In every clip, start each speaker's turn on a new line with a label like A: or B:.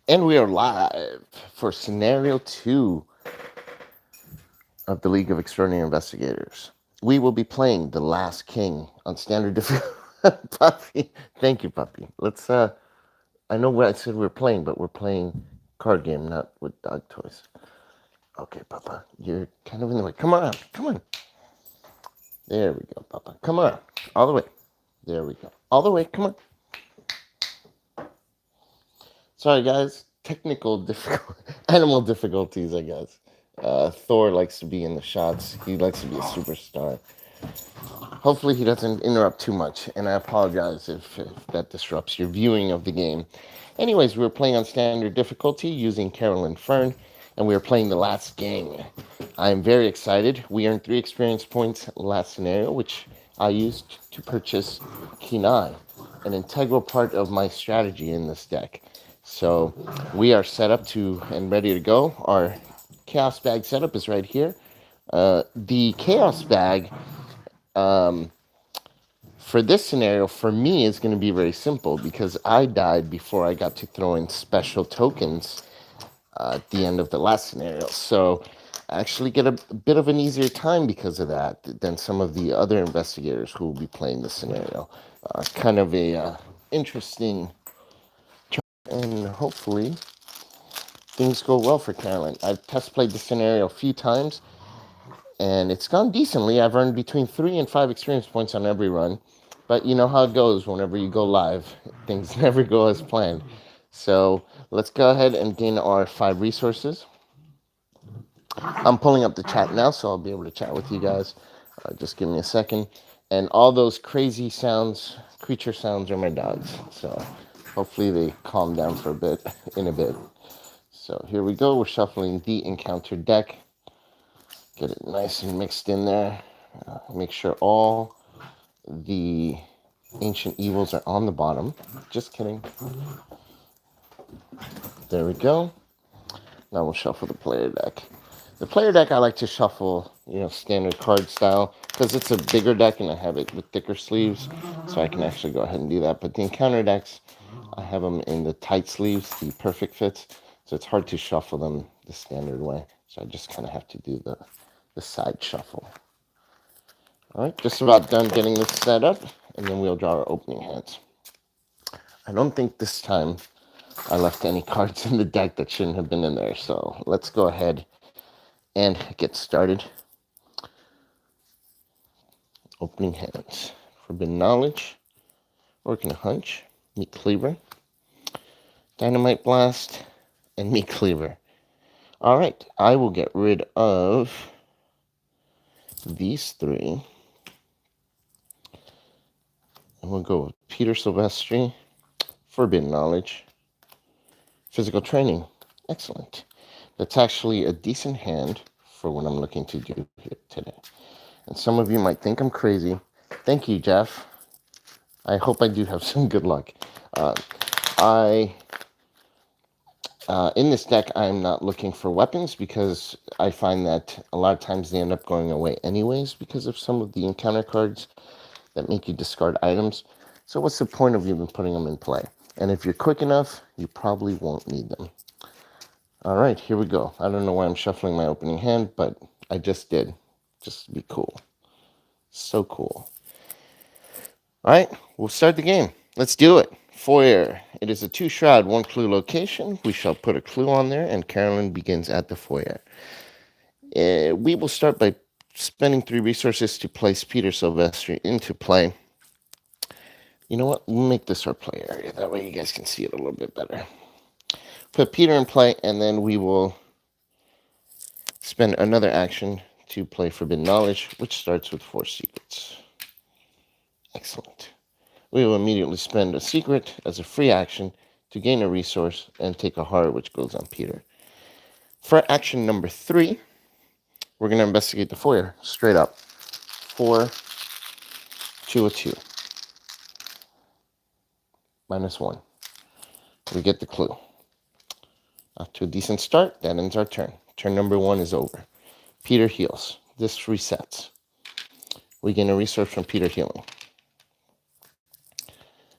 A: And we are live for scenario 2 of the League of Extraordinary Investigators. We will be playing The Last King on standard difficulty. Puppy. Thank you, Puppy. I know what I said we were playing, but we're playing card game, not with dog toys. Okay, Papa, you're kind of in the way. Come on, come on. There we go, Papa. Come on, all the way. There we go. All the way, come on. Sorry, guys. Technical animal difficulties, I guess. Thor likes to be in the shots. He likes to be a superstar. Hopefully, he doesn't interrupt too much, and I apologize if that disrupts your viewing of the game. Anyways, we were playing on standard difficulty using Carolyn Fern, and we were playing the last game. I am very excited. We earned 3 experience points last scenario, which I used to purchase Kenai, an integral part of my strategy in this deck. So we are set up to and ready to go. Our Chaos Bag setup is right here. The Chaos Bag for this scenario, for me, is going to be very simple because I died before I got to throw in special tokens at the end of the last scenario. So I actually get a bit of an easier time because of that than some of the other investigators who will be playing this scenario. Kind of a interesting, and hopefully things go well for Carolyn. I've test played the scenario a few times, and it's gone decently. I've earned between 3 and 5 experience points on every run. But you know how it goes whenever you go live. Things never go as planned. So let's go ahead and gain our 5 resources. I'm pulling up the chat now, so I'll be able to chat with you guys. Just give me a second. And all those crazy sounds, creature sounds, are my dogs. So hopefully they calm down for a bit, in a bit. So here we go. We're shuffling the encounter deck. Get it nice and mixed in there. Make sure all the ancient evils are on the bottom. Just kidding. There we go. Now we'll shuffle the player deck. The player deck I like to shuffle, standard card style, because it's a bigger deck and I have it with thicker sleeves, so I can actually go ahead and do that. But the encounter decks, I have them in the tight sleeves, the perfect fits, so it's hard to shuffle them the standard way. So I just kind of have to do the side shuffle. All right, just about done getting this set up, and then we'll draw our opening hands. I don't think this time I left any cards in the deck that shouldn't have been in there, so let's go ahead and get started. Opening hands. Forbidden Knowledge, Working a Hunch, Meat Cleaver, Dynamite Blast, and Meat Cleaver. All right, I will get rid of these 3. And we'll go with Peter Silvestri, Forbidden Knowledge, Physical Training. Excellent. That's actually a decent hand for what I'm looking to do here today. And some of you might think I'm crazy. Thank you, Jeff. I hope I do have some good luck. In this deck, I'm not looking for weapons because I find that a lot of times they end up going away anyways because of some of the encounter cards that make you discard items. So what's the point of even putting them in play? And if you're quick enough, you probably won't need them. All right, here we go. I don't know why I'm shuffling my opening hand, but I just did. Just to be cool. So cool. All right, we'll start the game. Let's do it. Foyer. It is a 2-shroud, 1-clue location. We shall put a clue on there, and Carolyn begins at the foyer. We will start by spending 3 resources to place Peter Silvestri into play. You know what? We'll make this our play area. That way you guys can see it a little bit better. Put Peter in play, and then we will spend another action to play Forbidden Knowledge, which starts with 4 secrets. Excellent. We will immediately spend a secret as a free action to gain a resource and take a heart, which goes on Peter. For action number 3, we're going to investigate the foyer straight up. 4, 2, a 2. -1. We get the clue. Off to a decent start. That ends our turn. Turn number 1 is over. Peter heals. This resets. We gain a resource from Peter healing.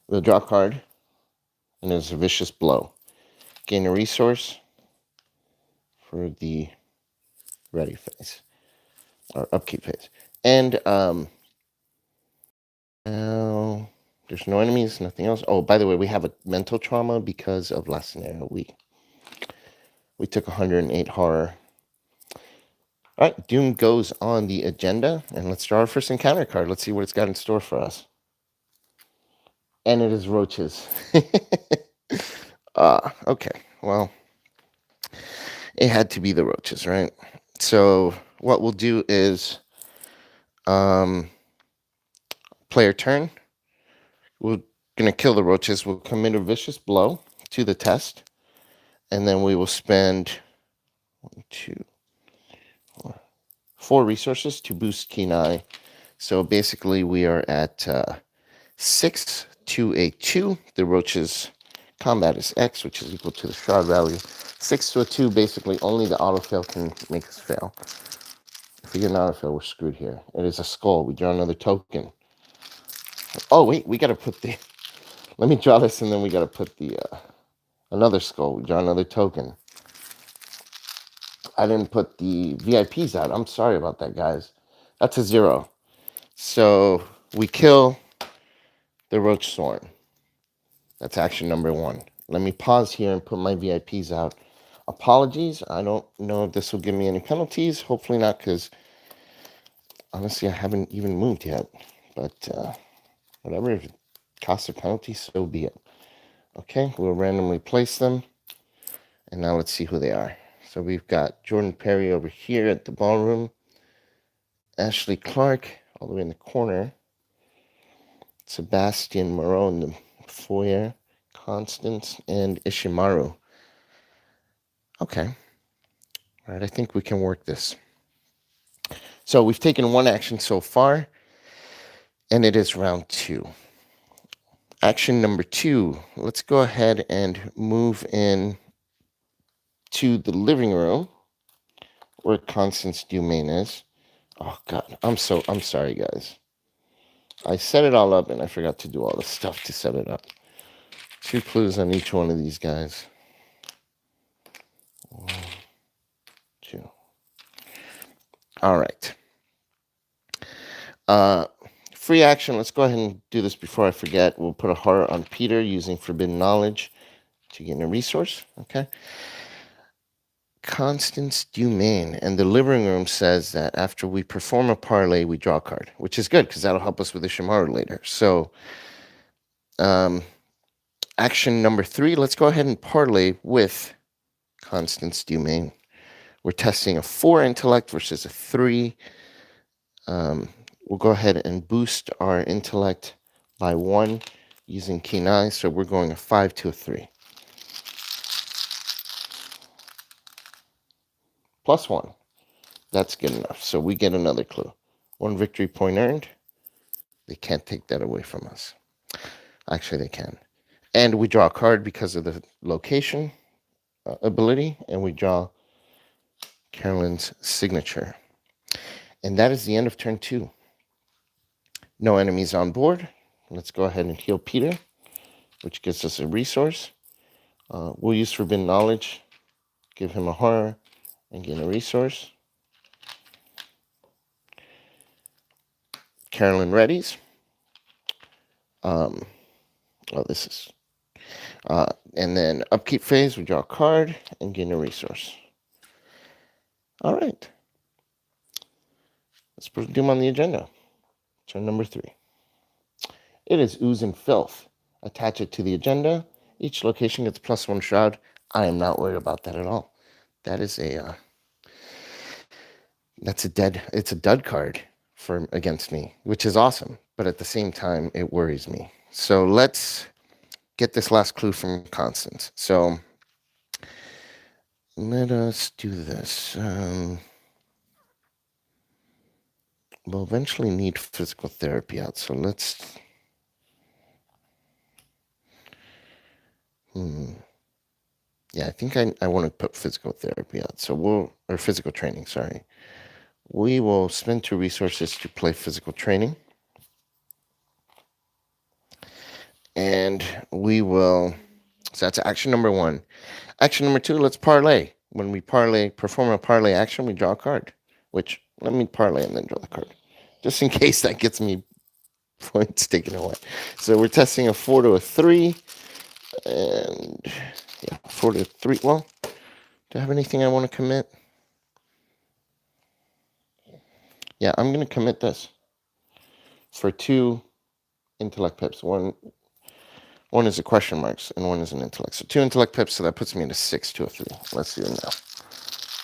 A: We'll draw a card, and it's a vicious blow. gain a resource for the ready phase or upkeep phase. And now there's no enemies, nothing else. Oh, by the way, we have a mental trauma because of last scenario. We took 108 horror. All right, Doom goes on the agenda, and let's draw our first encounter card. Let's see what it's got in store for us. And it is roaches. Okay, well, it had to be the roaches, right? So what we'll do is player turn. We're going to kill the roaches. We'll commit a vicious blow to the test, and then we will spend 1, 2, 4 resources to boost Keen Eye. So basically we are at 6 to a 2. The roaches combat is X, which is equal to the shroud value. 6 to a 2, basically only the autofail can make us fail. If we get an autofail, we're screwed here. It is a skull. We draw another token. Oh, wait, we got to put the... Let me draw this, and then we got to put the another skull. We draw another token. I didn't put the VIPs out. I'm sorry about that, guys. That's a 0. So we kill the Roach Thorn. That's action number 1. Let me pause here and put my VIPs out. Apologies. I don't know if this will give me any penalties. Hopefully not, because honestly, I haven't even moved yet. But whatever, if it costs a penalty, so be it. Okay, we'll randomly place them. And now let's see who they are. So we've got Jordan Perry over here at the ballroom. Ashley Clark all the way in the corner. Sebastian Moreau in the foyer. Constance and Ishimaru. Okay. All right, I think we can work this. So we've taken 1 action so far, and it is round 2. Action number 2. Let's go ahead and move in to the living room where Constance Dumaine is. Oh God, I'm sorry, guys. I set it all up and I forgot to do all the stuff to set it up. 2 clues on each one of these guys. 1, 2. All right. Free action. Let's go ahead and do this before I forget. We'll put a horror on Peter using Forbidden Knowledge to gain a resource. Okay. Constance Dumaine. And the living room says that after we perform a parlay, we draw a card, which is good because that'll help us with the Ishimaru later. So, action number 3, let's go ahead and parlay with Constance Dumaine. We're testing a 4 intellect versus a 3. We'll go ahead and boost our intellect by 1 using Keen Eye. So we're going a 5 to a 3. +1. That's good enough. So we get another clue. 1 victory point earned. They can't take that away from us. Actually, they can. And we draw a card because of the location ability, and we draw Carolyn's signature. And that is the end of turn 2. No enemies on board. Let's go ahead and heal Peter, which gives us a resource. We'll use Forbidden Knowledge, give him a horror, and gain a resource. Carolyn readies. And then upkeep phase, we draw a card and gain a resource. All right. Let's put Doom on the agenda. Turn number 3. It is Ooze and Filth. Attach it to the agenda. Each location gets +1 shroud. I am not worried about that at all. That is it's a dud card against me, which is awesome. But at the same time, it worries me. So let's get this last clue from Constance. So let us do this. We'll eventually need physical therapy out. So let's... Yeah, I think I want to put physical therapy out. So or physical training, sorry. We will spend 2 resources to play physical training. And we will So that's action number 1. Action number 2, let's parlay. When we perform a parlay action, we draw a card. Which, let me parlay and then draw the card. Just in case that gets me points taken away. So we're testing a 4 to a 3. And yeah, 4 to 3. Well, do I have anything I want to commit? Yeah, I'm going to commit this for 2 intellect pips. One is a question marks and one is an intellect. So 2 intellect pips, so that puts me into 6 to a 3. Let's do it now.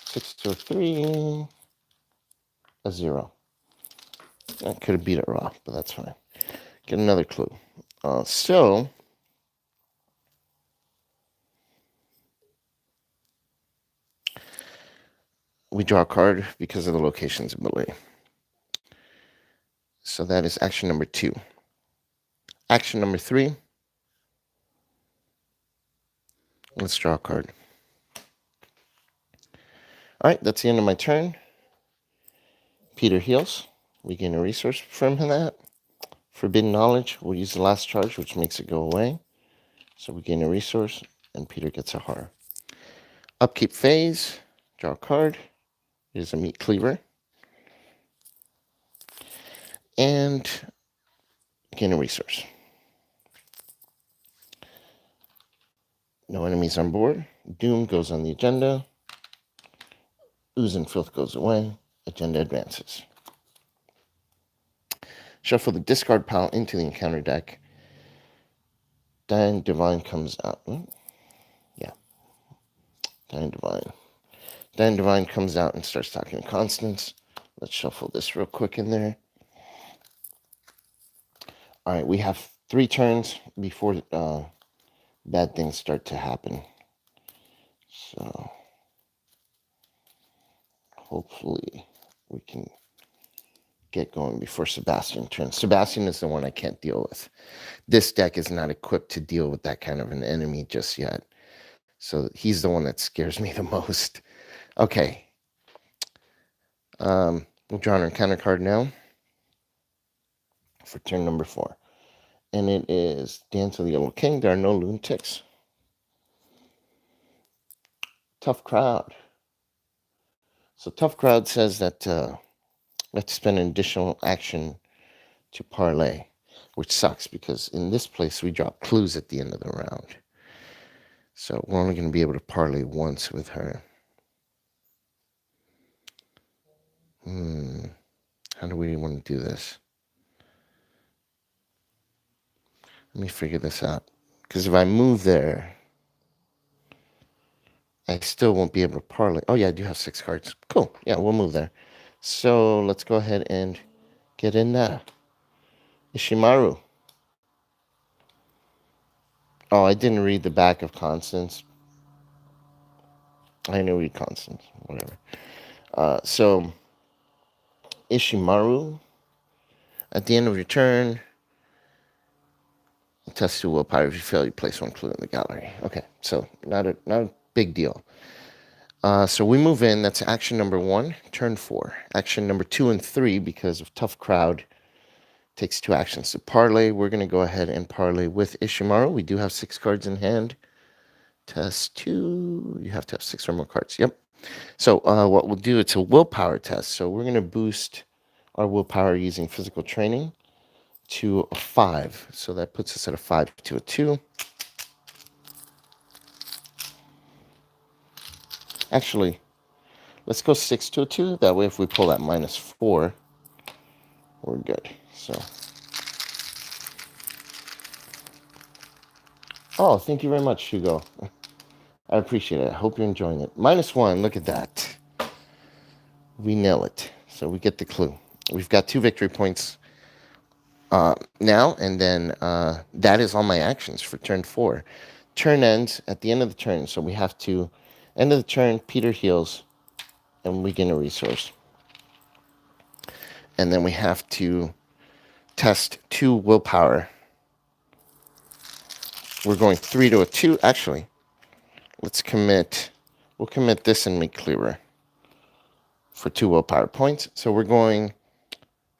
A: 6 to a 3, a 0. I could have beat it raw, but that's fine. Get another clue. So we draw a card because of the location's ability. So that is action number 2. Action number 3. Let's draw a card. All right, that's the end of my turn. Peter heals. We gain a resource from that. Forbidden Knowledge. We'll use the last charge, which makes it go away. So we gain a resource, and Peter gets a horror. Upkeep phase. Draw a card. It is a meat cleaver. And gain a resource. No enemies on board. Doom goes on the agenda. Ooze and Filth goes away. Agenda advances. Shuffle the discard pile into the encounter deck. Dying Divine comes out. Yeah. Dying Divine. Dying Divine comes out and starts talking to Constance. Let's shuffle this real quick in there. All right, we have 3 turns before bad things start to happen. So hopefully we can get going before Sebastian turns. Sebastian is the one I can't deal with. This deck is not equipped to deal with that kind of an enemy just yet. So he's the one that scares me the most. Okay. We'll draw an encounter card now for turn number 4. And it is Dance of the Yellow King. There are no lunatics. Tough Crowd. So Tough Crowd says that let's spend an additional action to parlay, which sucks because in this place we drop clues at the end of the round. So we're only going to be able to parlay once with her. How do we want to do this? Let me figure this out. Because if I move there, I still won't be able to parlay. Oh, yeah, I do have 6 cards. Cool. Yeah, we'll move there. So let's go ahead and get in there. Ishimaru. Oh, I didn't read the back of Constance. I didn't read Constance. Whatever. So, Ishimaru. At the end of your turn, test 2 willpower. If you fail, you place 1 clue in the gallery. Okay, so not a big deal. So we move in. That's action number 1, turn 4. Action number 2 and 3, because of Tough Crowd, takes 2 actions to parlay. We're going to go ahead and parlay with Ishimaru. We do have 6 cards in hand. Test 2. You have to have 6 or more cards. Yep. So what we'll do, it's a willpower test. So we're going to boost our willpower using physical training to a 5. So that puts us at a 5 to a 2. Actually, let's go 6 to a 2. That way, if we pull that -4, we're good. So, oh, thank you very much, Hugo. I appreciate it. I hope you're enjoying it. -1, look at that. We nail it. So we get the clue. We've got 2 victory points now, and then that is all my actions for turn 4. Turn ends at the end of the turn, so we have to, end of the turn, Peter heals, and we gain a resource. And then we have to test 2 willpower. We're going 3 to a 2. Actually, let's commit. We'll commit this and make clearer for 2 willpower points. So we're going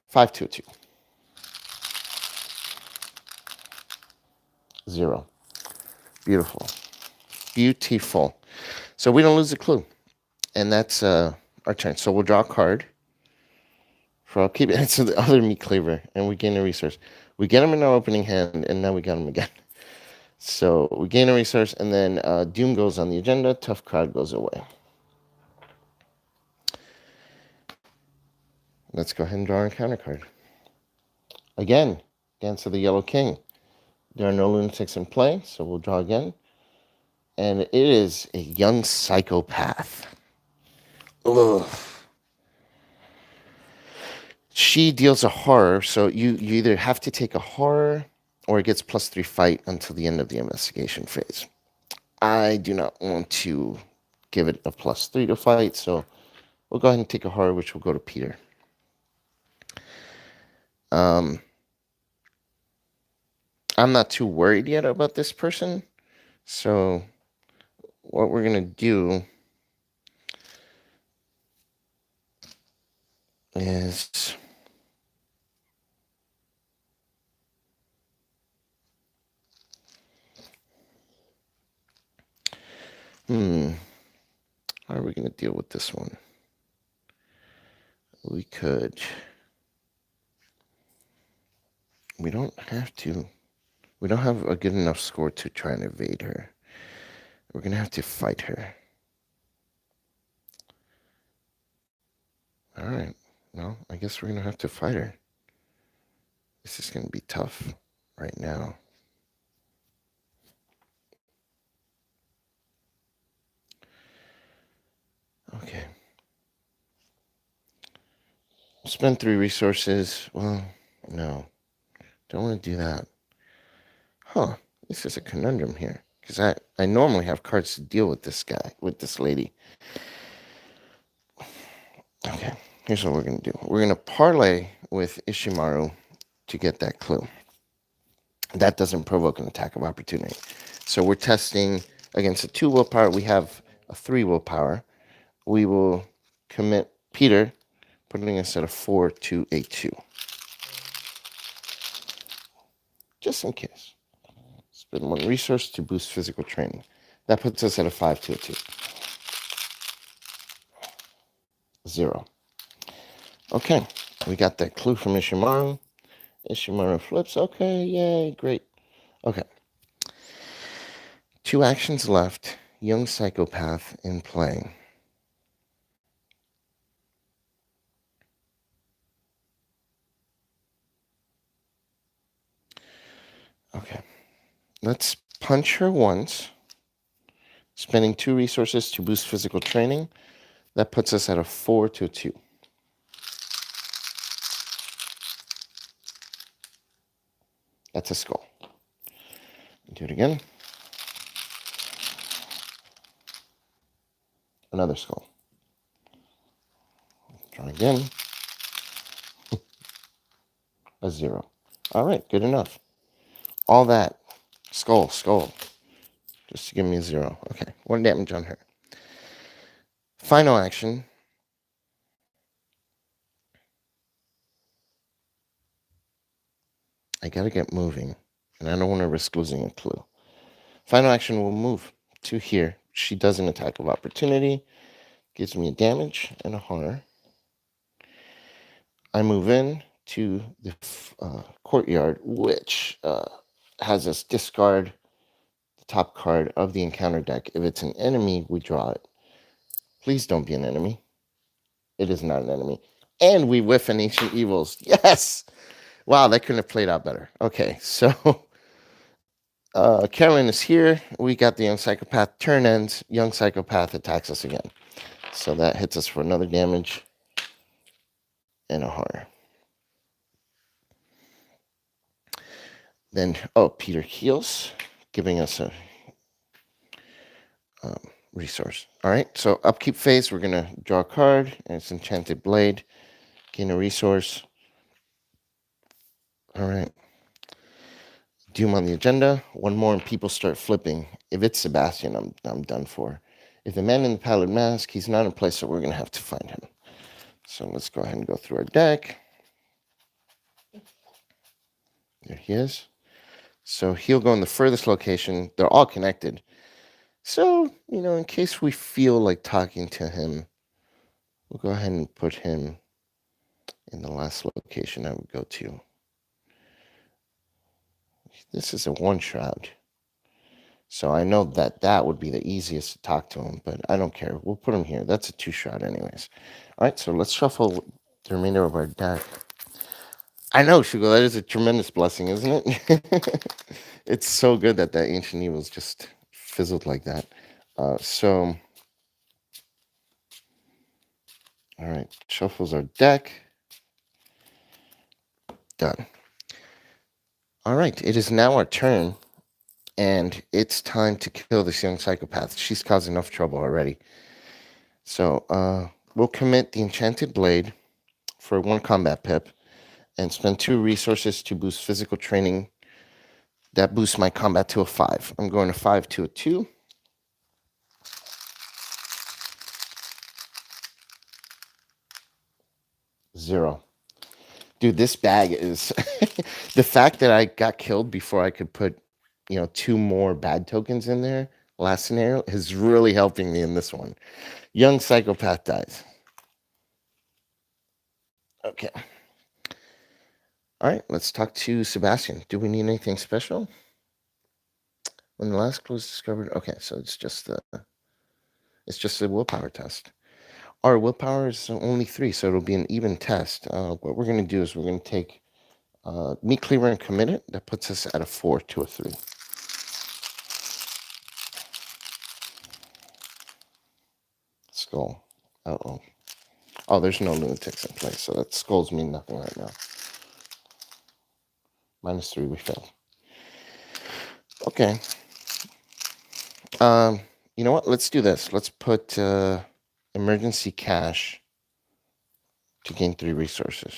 A: 5 to a 2. 0. Beautiful. Beautiful. So we don't lose the clue. And that's our turn. So we'll draw a card for upkeep. And it's the other meat cleaver. And we gain a resource. We get him in our opening hand, and now we got him again. So we gain a resource, and then Doom goes on the agenda. Tough Crowd goes away. Let's go ahead and draw our encounter card. Again, Dance of the Yellow King. There are no lunatics in play, so we'll draw again. And it is a young psychopath. Ugh. She deals a horror, so you either have to take a horror or it gets +3 fight until the end of the investigation phase. I do not want to give it a +3 to fight, so we'll go ahead and take a horror, which will go to Peter. I'm not too worried yet about this person, so what we're going to do is how are we going to deal with this one? We don't have a good enough score to try and evade her. We're going to have to fight her. All right. Well, I guess we're going to have to fight her. This is going to be tough right now. Okay. Spend 3 resources. Well, no. Don't want to do that. Huh. This is a conundrum here. Because I normally have cards to deal with this guy, with this lady. Okay. Here's what we're going to do. We're going to parlay with Ishimaru to get that clue. That doesn't provoke an attack of opportunity. So we're testing against a 2 willpower. We have a 3 willpower. We will commit Peter, putting us at a 4 to a 2. Just in case. Spend 1 resource to boost physical training. That puts us at a 5 to a 2. 0. Okay, we got that clue from Ishimaru. Ishimaru flips. Okay, yay, great. Okay. 2 actions left. Young psychopath in play. Okay. Let's punch her once. Spending 2 resources to boost physical training. That puts us at a 4 to a 2. That's a skull. Do it again. Another skull. Try again. A 0. All right, good enough. All that. Skull. Just to give me a 0. Okay, 1 damage on her. Final action. I gotta get moving, and I don't want to risk losing a clue. Final action will move to here. She does an attack of opportunity, gives me a damage and a horror. I move in to the courtyard, which has us discard the top card of the encounter deck. If it's an enemy, we draw it. Please don't be an enemy. It is not an enemy. And we whiff an Ancient Evils. Yes! Wow, that couldn't have played out better. Okay, so Carolyn is here. We got the young psychopath. Turn ends. Young psychopath attacks us again. So that hits us for another damage and a horror. Then, Peter heals, giving us a resource. All right, so upkeep phase, we're going to draw a card, and it's Enchanted Blade. Gain a resource. All right. Doom on the agenda. 1 more and people start flipping. If it's Sebastian, I'm done for. If the man in the pallid mask, he's not in place, so we're going to have to find him. So let's go ahead and go through our deck. There he is. So he'll go in the furthest location. They're all connected. So, in case we feel like talking to him, we'll go ahead and put him in the last location I would go to. This is a one shroud. So I know that would be the easiest to talk to him, but I don't care. We'll put him here. That's a two shroud anyways. All right, so let's shuffle the remainder of our deck. I know, Shugo, that is a tremendous blessing, isn't it? It's so good that Ancient Evil's just fizzled like that. So, all right, shuffles our deck. Done. All right, it is now our turn, and it's time to kill this young psychopath. She's caused enough trouble already. So, we'll commit the Enchanted Blade for one combat pip and spend 2 resources to boost physical training. That boosts my combat to a 5. I'm going to 5 to a 2. Zero. Dude, this bag is the fact that I got killed before I could put, 2 more bad tokens in there. Last scenario is really helping me in this one. Young psychopath dies. Okay. All right, let's talk to Sebastian. Do we need anything special? When the last clue is discovered. Okay, so it's just a willpower test. Our willpower is only 3, so it'll be an even test. What we're going to do is we're going to take Meat Cleaver and Commit It. That puts us at a 4 to a 3. Skull. Uh-oh. Oh, there's no lunatics in place, so that skulls mean nothing right now. -3, we failed. Okay. You know what? Let's do this. Let's put emergency cash to gain 3 resources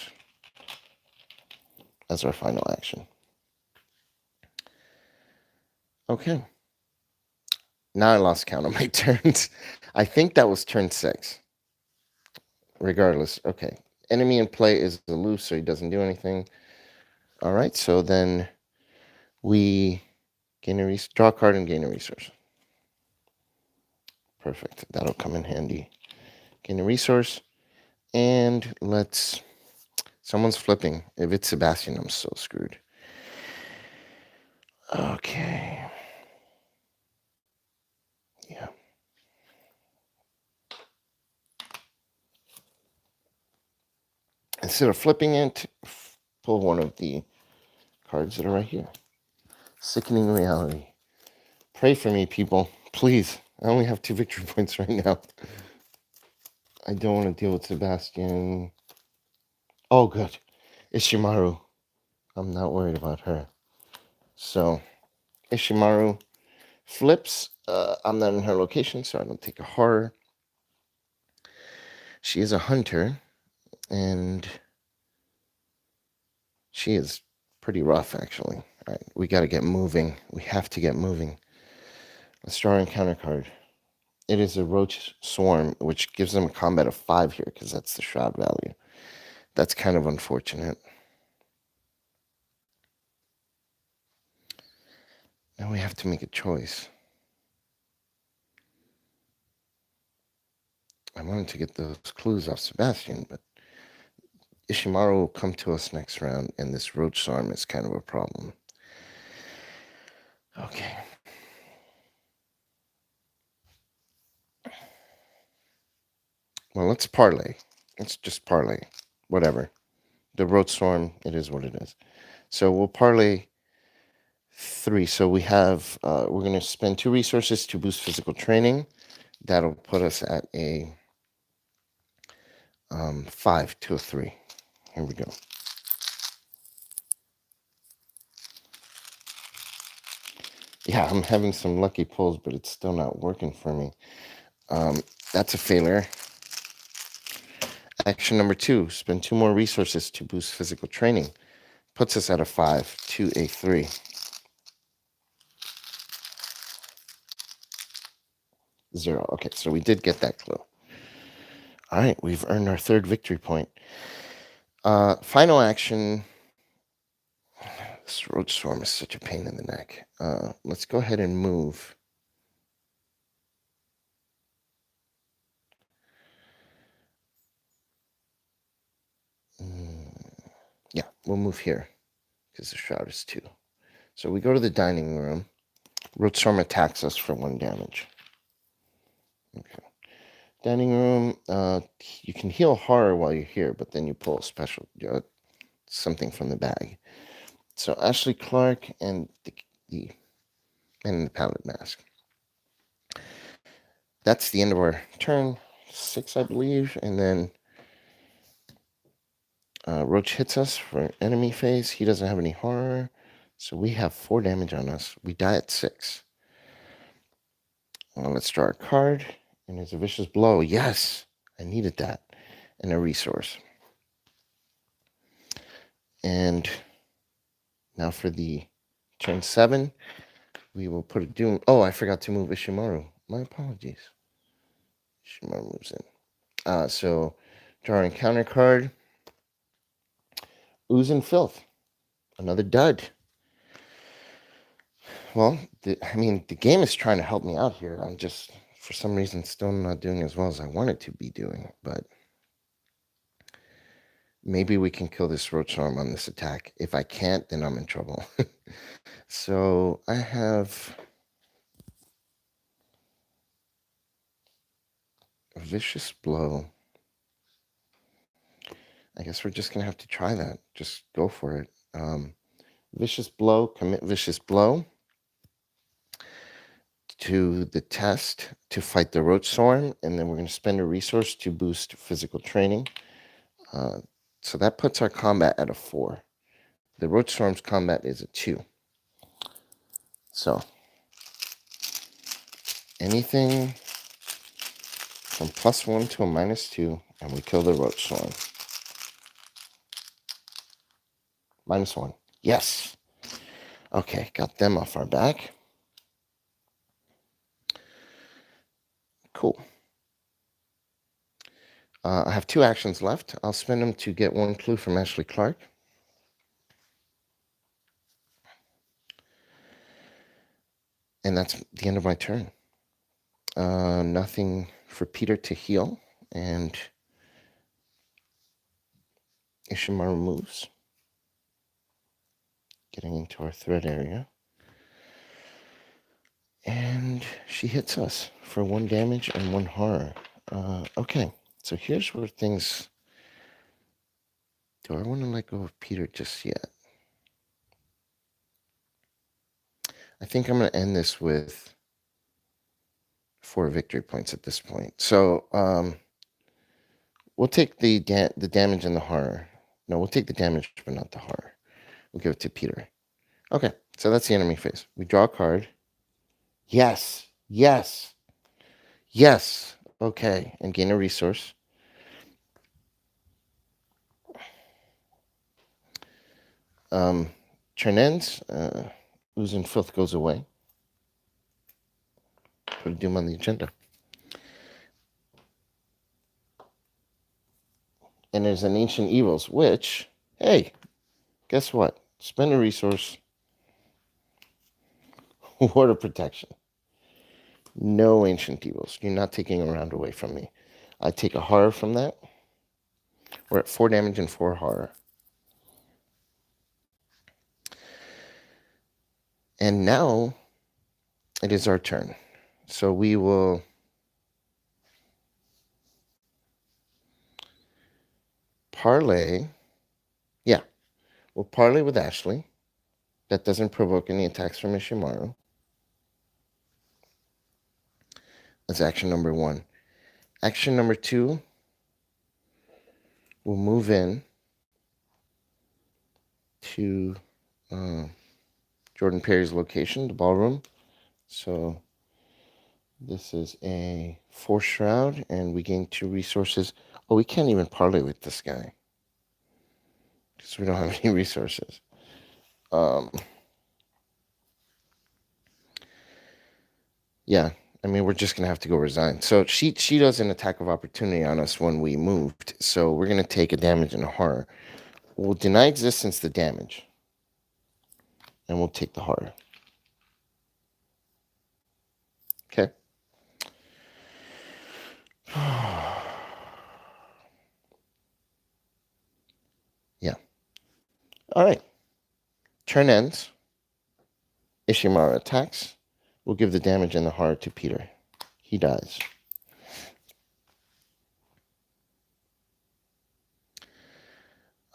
A: as our final action. Okay. Now I lost count of my turns. I think that was turn 6. Regardless. Okay. Enemy in play is aloof, so he doesn't do anything. All right. So then we draw a card and gain a resource. Perfect. That'll come in handy. Gain a resource. And someone's flipping. If it's Sebastian, I'm so screwed. Okay. Yeah. Instead of flipping it, pull one of the cards that are right here. Sickening Reality. Pray for me, people. Please. I only have 2 victory points right now. I don't want to deal with Sebastian. Oh, good. Ishimaru. I'm not worried about her. So, Ishimaru flips. I'm not in her location, so I don't take a horror. She is a hunter, and she is pretty rough, actually. All right, we got to get moving. We have to get moving. Let's draw an encounter card. It is a roach swarm, which gives them a combat of 5 here, because that's the shroud value. That's kind of unfortunate. Now we have to make a choice. I wanted to get those clues off Sebastian, but Ishimaru will come to us next round, and this roach swarm is kind of a problem. Okay. Well, let's parlay. Let's just parlay. Whatever. The roach swarm, it is what it is. So we'll parlay 3. So we have, we're going to spend 2 resources to boost physical training. That'll put us at a 5 to a 3. Here we go. Yeah, I'm having some lucky pulls, but it's still not working for me. That's a failure. Action number 2, spend 2 more resources to boost physical training. Puts us at a 5 to a 3. 0. Okay, so we did get that clue. All right, we've earned our 3rd victory point. Final action. This roach swarm is such a pain in the neck. Let's go ahead and move we'll move here because the Shroud is 2. So we go to the dining room. Roadstorm attacks us for 1 damage. Okay. Dining room, you can heal horror while you're here, but then you pull a special, something from the bag. So Ashley Clark and the Pallid Mask. That's the end of our turn 6, I believe, and then Roach hits us for enemy phase. He doesn't have any horror, so we have 4 damage on us. We die at 6. Let's draw a card, and there's a Vicious Blow. Yes, I needed that, and a resource. And now for the turn 7, we will put a Doom. Oh, I forgot to move Ishimaru. My apologies. Ishimaru moves in. So draw an encounter card. Ooze and Filth. Another dud. Well, the game is trying to help me out here. I'm just, for some reason, still not doing as well as I wanted to be doing. But maybe we can kill this Roadstorm on this attack. If I can't, then I'm in trouble. So I have a Vicious Blow. I guess we're just going to have to try that. Just go for it. Vicious Blow, commit Vicious Blow to the test to fight the Roadstorm, and then we're going to spend a resource to boost physical training. So that puts our combat at a 4. The Roadstorm's combat is a 2. So anything from +1 to a -2, and we kill the Roadstorm. -1. Yes. Okay, got them off our back. Cool. I have 2 actions left. I'll spend them to get 1 clue from Ashley Clark. And that's the end of my turn. Nothing for Peter to heal, and Ishimaru moves, getting into our threat area. And she hits us for 1 damage and 1 horror. Okay, so here's where things... Do I want to let go of Peter just yet? I think I'm going to end this with 4 victory points at this point. So we'll take the damage and the horror. No, we'll take the damage, but not the horror. We'll give it to Peter. Okay, so that's the enemy phase. We draw a card. Yes, yes, yes. Okay, and gain a resource. Turn ends. Ooze and Filth goes away. Put a Doom on the agenda. And there's an Ancient Evils, which, hey, guess what? Spend a resource. Ward of Protection. No Ancient Evils. You're not taking a round away from me. I take a horror from that. We're at 4 damage and 4 horror. And now it is our turn. So we will parlay. Yeah, we'll parlay with Ashley. That doesn't provoke any attacks from Ishimaru. That's action number 1. Action number 2, we'll move in to Jordan Perry's location, the ballroom. So this is a 4 shroud, and we gain 2 resources. Oh, we can't even parlay with this guy because we don't have any resources. Yeah, I mean, we're just going to have to go resign. So she does an attack of opportunity on us when we moved. So we're going to take a damage and a horror. We'll deny existence the damage. And we'll take the horror. Okay. Yeah. All right. Turn ends. Ishimaru attacks. We'll give the damage and the heart to Peter. He dies.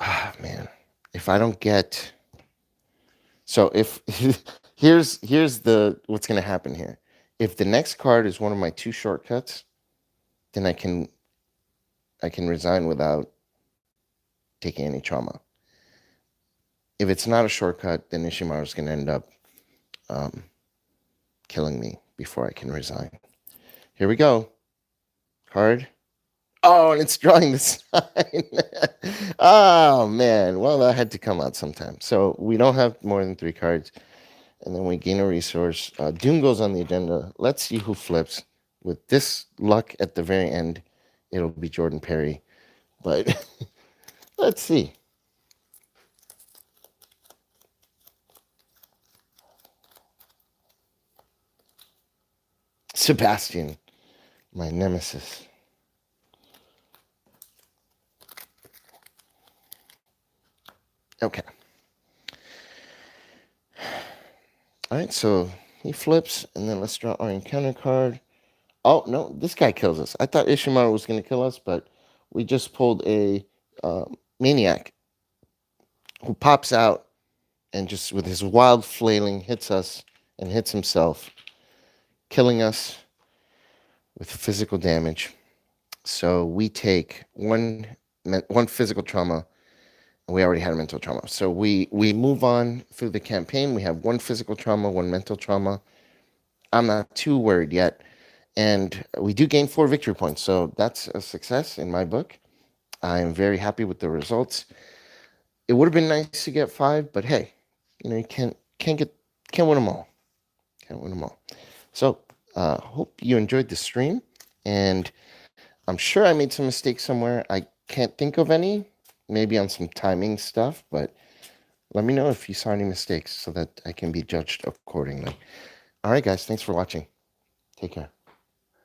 A: Ah, man. If I don't get... So if... here's the what's going to happen here. If the next card is one of my 2 shortcuts, then I can resign without taking any trauma. If it's not a shortcut, then Ishimaru is going to end up killing me before I can resign. Here we go. Card. Oh, and it's drawing the sign. Oh, man. Well, that had to come out sometime. So we don't have more than 3 cards. And then we gain a resource. Doom goes on the agenda. Let's see who flips. With this luck at the very end, it'll be Jordan Perry. But let's see. Sebastian, my nemesis. Okay. All right, so he flips, and then let's draw our encounter card. Oh, no, this guy kills us. I thought Ishimaru was going to kill us, but we just pulled a maniac who pops out and just with his wild flailing hits us and hits himself, killing us with physical damage. So we take one physical trauma, and we already had a mental trauma. So we move on through the campaign. We have 1 physical trauma, 1 mental trauma. I'm not too worried yet. And we do gain 4 victory points. So that's a success in my book. I am very happy with the results. It would have been nice to get 5, but hey, you can't win them all. Can't win them all. So hope you enjoyed the stream, and I'm sure I made some mistakes somewhere. I can't think of any, maybe on some timing stuff, but let me know if you saw any mistakes so that I can be judged accordingly. All right, guys, thanks for watching. Take care.